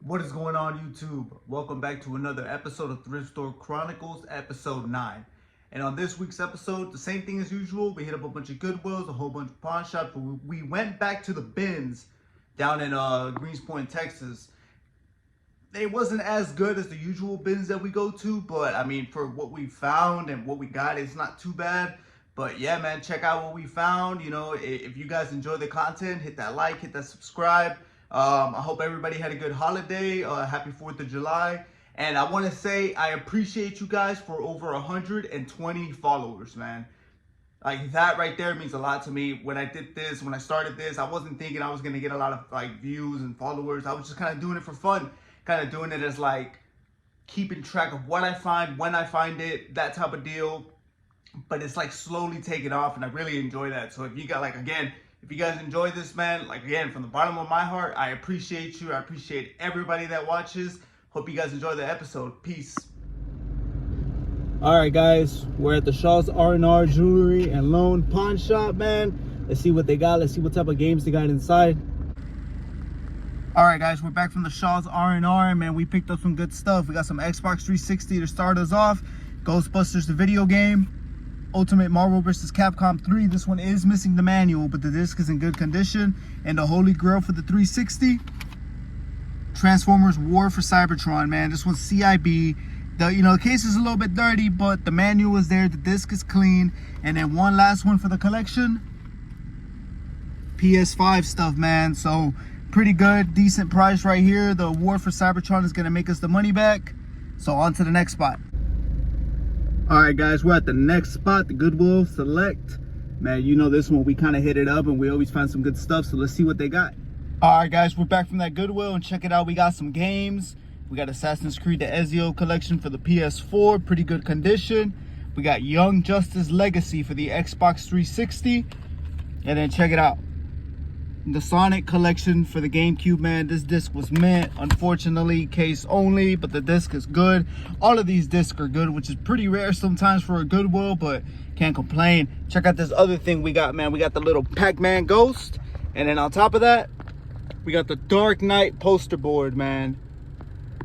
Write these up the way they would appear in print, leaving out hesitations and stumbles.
What is going on, YouTube? Welcome back to another episode of Thrift Store Chronicles, episode 9. And on this week's episode, the same thing as usual. We hit up a bunch of Goodwills, a whole bunch of pawn shops. But we went back to the bins down in Greens Point, Texas. They wasn't as good as the usual bins that we go to, but I mean, for what we found and what we got, it's not too bad. But yeah, man, check out what we found. You know, if you guys enjoy the content, hit that like, hit that subscribe. I hope everybody had a good holiday. Happy 4th of July. And I want to say I appreciate you guys for over 120 followers, man. Like, that right there means a lot to me. When I started this, I wasn't thinking I was going to get a lot of like views and followers. I was just kind of doing it for fun, kind of doing it as like keeping track of what I find, when I find it, that type of deal. But it's like slowly taking off, and I really enjoy that. So if you got if you guys enjoy this, man, like, again, from the bottom of my heart, I appreciate you. I appreciate everybody that watches. Hope you guys enjoy the episode. Peace. All right, guys, we're at the Shaw's R&R Jewelry and Loan Pawn Shop, man. Let's see what they got. Let's see what type of games they got inside. All right, guys, we're back from the Shaw's R&R, man. We picked up some good stuff. We got some Xbox 360 to start us off. Ghostbusters, the video game. Ultimate Marvel vs. Capcom 3. This one is missing the manual, but the disc is in good condition. And the Holy Grail for the 360. Transformers War for Cybertron, man. This one's CIB. The case is a little bit dirty, but the manual is there. The disc is clean. And then one last one for the collection. PS5 stuff, man. So pretty good, decent price right here. The War for Cybertron is gonna make us the money back. So on to the next spot. All right, guys, we're at the next spot, the Goodwill Select. Man, you know this one, we kind of hit it up and we always find some good stuff. So let's see what they got. All right, guys, we're back from that Goodwill, and check it out. We got some games. We got Assassin's Creed, the Ezio collection for the PS4, pretty good condition. We got Young Justice Legacy for the Xbox 360. And then check it out, the Sonic collection for the GameCube, man. This disc was mint, unfortunately case only, but the disc is good. All of these discs are good, which is pretty rare sometimes for a Goodwill, but can't complain. Check out this other thing we got, man. We got the little Pac-Man Ghost, and then on top of that, we got the Dark Knight poster board, man.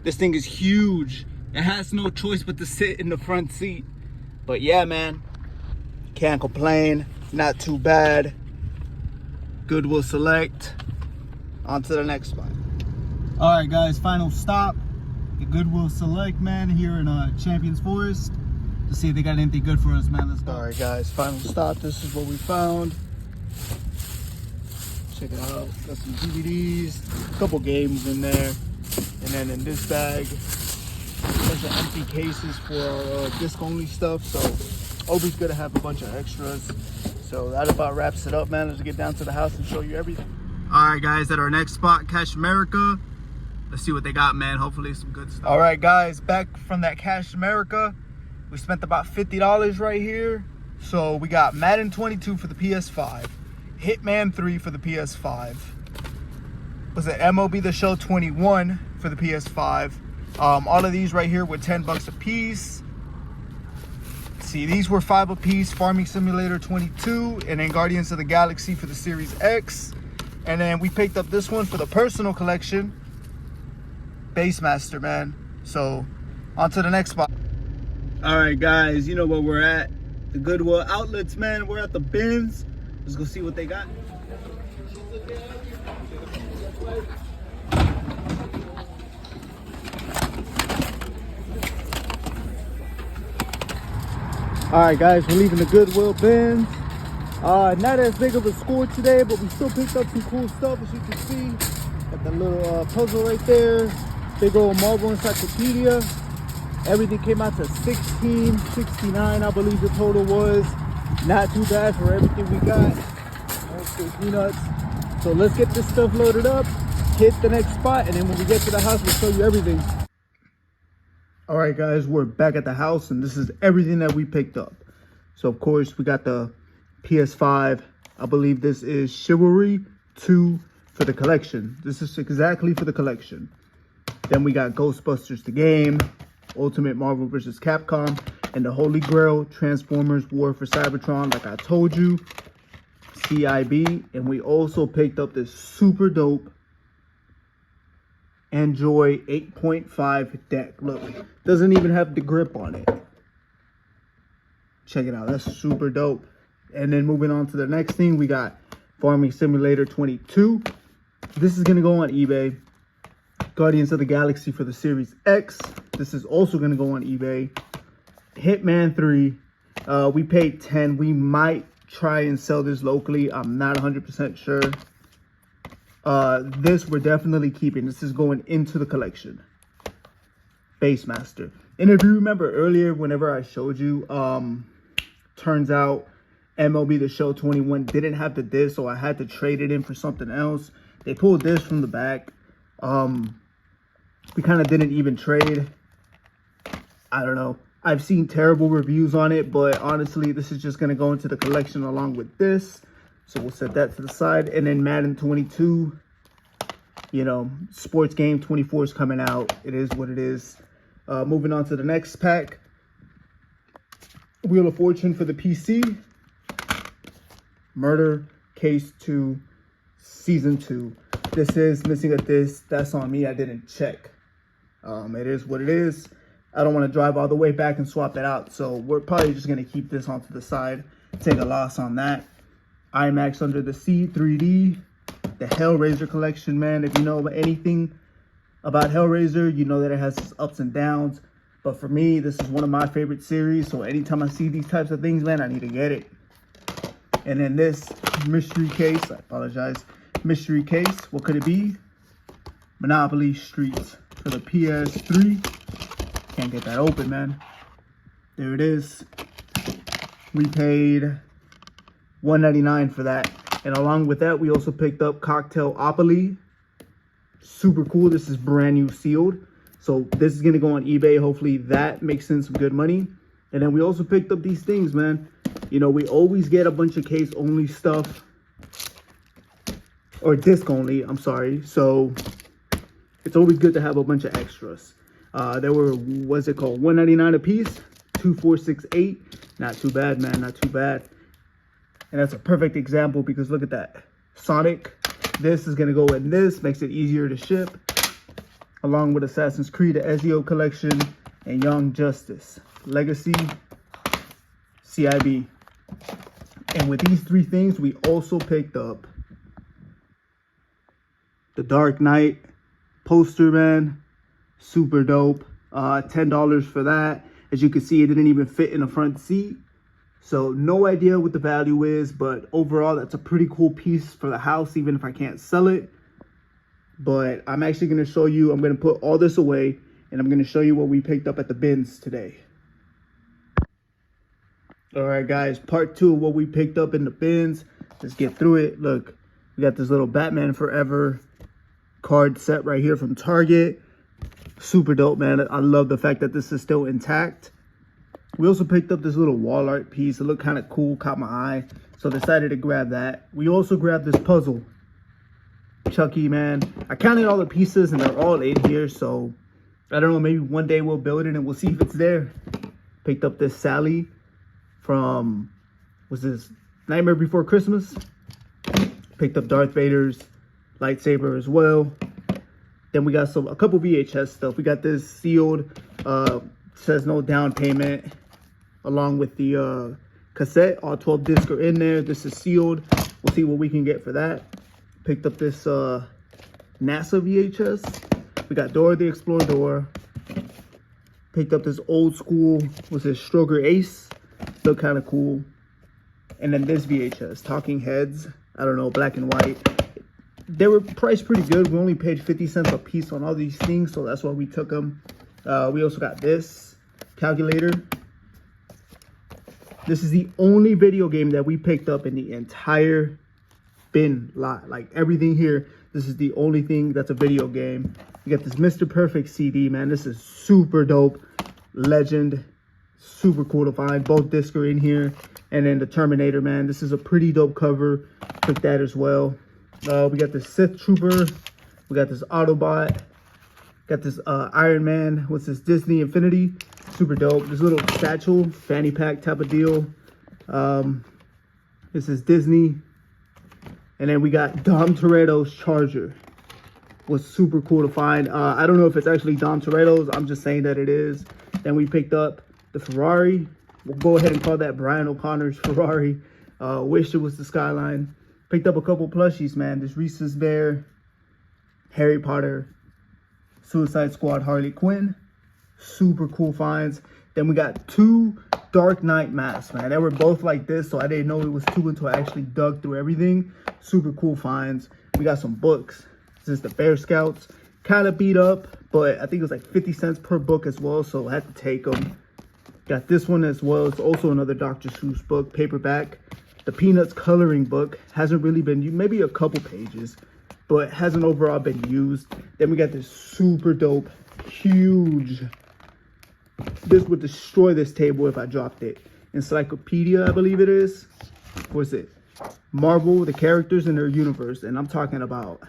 This thing is huge. It has no choice but to sit in the front seat. But yeah, man, can't complain. Not too bad. Goodwill Select. On to the next spot. All right, guys, final stop, the Goodwill Select, man, here in Champions Forest, to see if they got anything good for us, man. Let's go. All right, guys, final stop. This is what we found. Check it out. Got some DVDs, a couple games in there, and then in this bag, a bunch of empty cases for our disc-only stuff. So always good to have a bunch of extras. So that about wraps it up, man. Let's get down to the house and show you everything. All right, guys, at our next spot, Cash America. Let's see what they got, man. Hopefully some good stuff. All right, guys, back from that Cash America. We spent about $50 right here. So we got Madden 22 for the PS5, Hitman 3 for the PS5. Was it MLB The Show 21 for the PS5? All of these right here were 10 bucks a piece. See, these were 5 a piece. Farming Simulator 22, and then Guardians of the Galaxy for the Series X. And then we picked up this one for the personal collection, Basemaster, man. So on to the next spot. All right, guys, you know where we're at, the Goodwill outlets, man. We're at the bins. Let's go see what they got. All right, guys, we're leaving the Goodwill bins. Not as big of a score today, but we still picked up some cool stuff, as you can see. Got the little puzzle right there. Big old Marvel Encyclopedia. Everything came out to $16.69, I believe the total was. Not too bad for everything we got. Okay, peanuts. So let's get this stuff loaded up, hit the next spot, and then when we get to the house, we'll show you everything. All right, guys, we're back at the house, and this is everything that we picked up. So, of course, we got the PS5. I believe this is Chivalry 2 for the collection. This is exactly for the collection. Then we got Ghostbusters, the game, Ultimate Marvel vs. Capcom, and the Holy Grail, Transformers War for Cybertron, like I told you, CIB. And we also picked up this super dope Enjoy 8.5 deck. Look, doesn't even have the grip on it. Check it out. That's super dope. And then moving on to the next thing, we got Farming Simulator 22. This is going to go on eBay. Guardians of the Galaxy for the Series X. This is also going to go on eBay. Hitman 3. We paid 10. We might try and sell this locally. I'm not 100% sure. This we're definitely keeping. This is going into the collection. Bassmaster. And if you remember earlier, whenever I showed you, turns out MLB The Show 21 didn't have the disc, so I had to trade it in for something else. They pulled this from the back. We kind of didn't even trade. I don't know. I've seen terrible reviews on it, but honestly, this is just going to go into the collection along with this. So we'll set that to the side. And then Madden 22, you know, sports game 24 is coming out. It is what it is. Moving on to the next pack. Wheel of Fortune for the PC. Murder Case 2 Season 2. This is missing a disc. That's on me. I didn't check. It is what it is. I don't want to drive all the way back and swap it out. So we're probably just going to keep this onto the side. Take a loss on that. IMAX Under the Sea 3D. The Hellraiser collection, man. If you know anything about Hellraiser, you know that it has its ups and downs. But for me, this is one of my favorite series. So anytime I see these types of things, man, I need to get it. And then this mystery case. I apologize. Mystery case. What could it be? Monopoly Streets for the PS3. Can't get that open, man. There it is. We paid $1.99 for that. And along with that, we also picked up Cocktailopoly. Super cool. This is brand new sealed. So this is going to go on eBay. Hopefully that makes in some good money. And then we also picked up these things, man. You know, we always get a bunch of case only stuff. Or disc only, I'm sorry. So it's always good to have a bunch of extras. There were, what's it called? $1.99 a piece. 2, 4, 6, 8. Not too bad, man. Not too bad. And that's a perfect example because look at that. Sonic. This is going to go in this. Makes it easier to ship. Along with Assassin's Creed, the Ezio collection, and Young Justice. Legacy. CIB. And with these three things, we also picked up the Dark Knight poster, man. Super dope. $10 for that. As you can see, it didn't even fit in the front seat. So no idea what the value is, but overall, that's a pretty cool piece for the house, even if I can't sell it. But I'm actually going to show you, I'm going to put all this away, and I'm going to show you what we picked up at the bins today. All right, guys, part 2 of what we picked up in the bins. Let's get through it. Look, we got this little Batman Forever card set right here from Target. Super dope, man. I love the fact that this is still intact. We also picked up this little wall art piece. It looked kind of cool, caught my eye, so I decided to grab that. We also grabbed this puzzle. Chucky, man. I counted all the pieces and they're all in here, so I don't know, maybe one day we'll build it and we'll see if it's there. Picked up this Sally from, was this Nightmare Before Christmas? Picked up Darth Vader's lightsaber as well. Then we got a couple VHS stuff. We got this sealed, says no down payment, along with the cassette. All 12 discs are in there. This is sealed. We'll see what we can get for that. Picked up this NASA VHS. We got Dora the Explorer. Picked up this old school, what's this, Stroger Ace. Look kind of cool. And then this VHS, Talking Heads. I don't know, black and white. They were priced pretty good. We only paid 50 cents a piece on all these things, so that's why we took them. We also got this calculator. This is the only video game that we picked up in the entire bin lot. Like everything here, this is the only thing that's a video game. We got this Mr. Perfect CD, man. This is super dope. Legend. Super cool to find. Both discs are in here. And then the Terminator, man. This is a pretty dope cover. Took that as well. We got this Sith Trooper. We got this Autobot. Got this Iron Man. What's this? Disney Infinity. Super dope. This little satchel, fanny pack type of deal. This is Disney. And then we got Dom Toretto's Charger. was super cool to find. I don't know if it's actually Dom Toretto's. I'm just saying that it is. Then we picked up the Ferrari. We'll go ahead and call that Brian O'Connor's Ferrari. Wish it was the Skyline. Picked up a couple plushies, man. This Reese's Bear, Harry Potter, Suicide Squad Harley Quinn. Super cool finds. Then we got 2 Dark Knight masks, man. They were both like this, so I didn't know it was 2 until I actually dug through everything. Super cool finds. We got some books. This is the Bear Scouts. Kind of beat up, but I think it was like 50 cents per book as well, so I had to take them. Got this one as well. It's also another Dr. Seuss book, paperback. The Peanuts coloring book. Hasn't really been used, maybe a couple pages, but hasn't overall been used. Then we got this super dope, huge, this would destroy this table if I dropped it, encyclopedia, I believe it is. What's it? Marvel, the characters in their universe. And I'm talking about,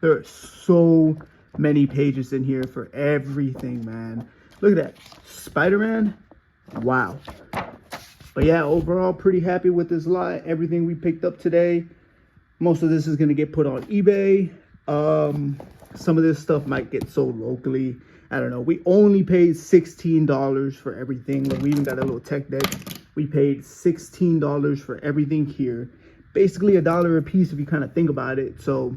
there are so many pages in here for everything, man. Look at that. Spider-Man. Wow. But yeah, overall, pretty happy with this lot. Everything we picked up today. Most of this is going to get put on eBay. Some of this stuff might get sold locally. I don't know. We only paid $16 for everything. Like, we even got a little tech deck. We paid $16 for everything here. Basically $1 a piece if you kind of think about it. So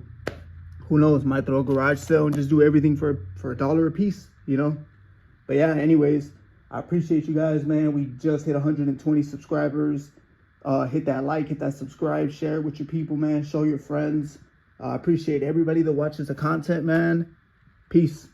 who knows? Might throw a garage sale and just do everything for $1 a piece, you know? But yeah, anyways, I appreciate you guys, man. We just hit 120 subscribers. Hit that like, hit that subscribe, share it with your people, man. Show your friends. I appreciate everybody that watches the content, man. Peace.